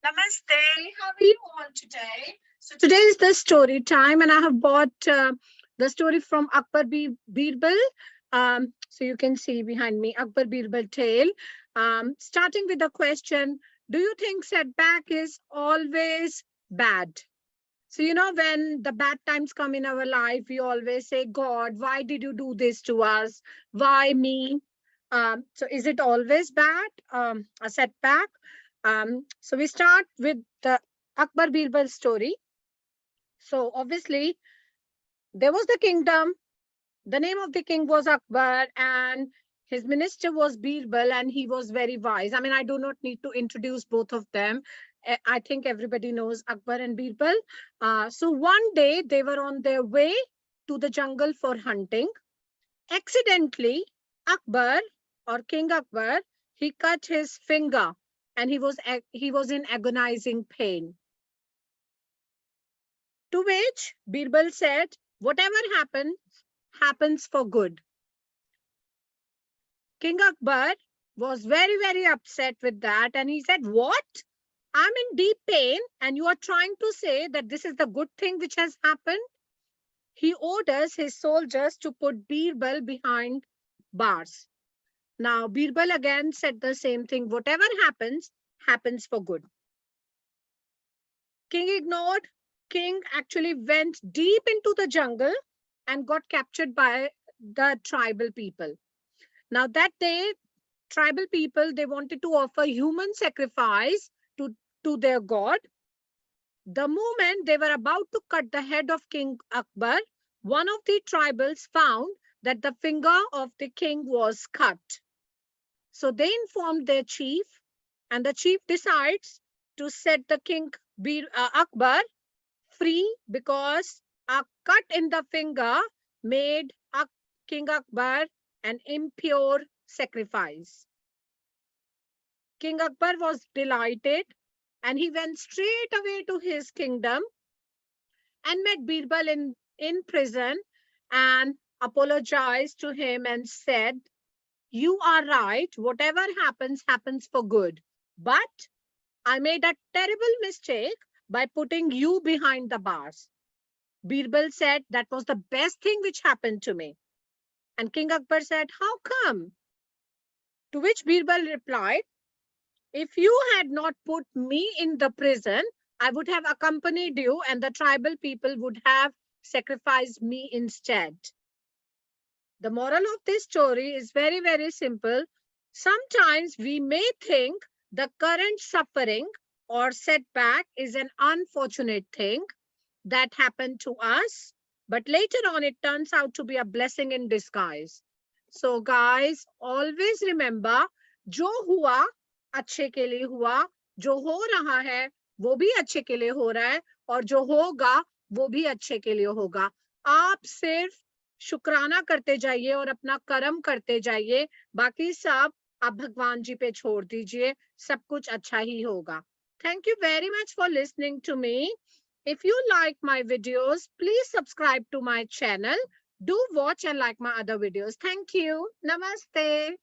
Namaste. How are you all today? So today is the story time, and I have bought the story from Akbar Birbal. So you can see behind me Akbar Birbal tale. Starting with the question: do you think setback is always bad? So when the bad times come in our life, we always say, "God, why did you do this to us? Why me?" So is it always bad? A setback? So we start with the Akbar Birbal story. So obviously there was the kingdom. The name of the king was Akbar, and his minister was Birbal, and he was very wise. I mean, I do not need to introduce both of them. I think everybody knows Akbar and Birbal. So one day they were on their way to the jungle for hunting. Accidentally, Akbar or King Akbar, he cut his finger, and he was in agonizing pain. To which Birbal said, "Whatever happens for good." King Akbar was very, very upset with that, and he said, "What? I'm in deep pain, and you are trying to say that this is the good thing which has happened?" He orders his soldiers to put Birbal behind bars. Now, Birbal again said the same thing: whatever happens for good. King ignored. King actually went deep into the jungle and got captured by the tribal people. Now, that day, tribal people, they wanted to offer human sacrifice to their god. The moment they were about to cut the head of King Akbar, one of the tribals found that the finger of the king was cut. So they informed their chief, and the chief decides to set the king Akbar free, because a cut in the finger made King Akbar an impure sacrifice. King Akbar was delighted, and he went straight away to his kingdom and met Birbal in prison and apologized to him and said, "You are right. Whatever happens for good. But I made a terrible mistake by putting you behind the bars." Birbal said, "That was the best thing which happened to me." And King Akbar said, "How come?" To which Birbal replied, "If you had not put me in the prison, I would have accompanied you, and the tribal people would have sacrificed me instead." The moral of this story is very, very simple. Sometimes we may think the current suffering or setback is an unfortunate thing that happened to us, but later on it turns out to be a blessing in disguise. So guys, always remember, जो हुआ अच्छे के लिए हुआ, जो हो रहा है वो भी अच्छे के लिए हो रहा है, और जो होगा वो भी अच्छे के लिए होगा. आप सिर्फ शुक्राना करते जाइए और अपना कर्म करते जाइए, बाकी सब आप भगवान जी पे छोड़ दीजिए, सब कुछ अच्छा ही होगा. Thank you very much for listening to me. If you like my videos, please subscribe to my channel. Do watch and like my other videos. Thank you. Namaste.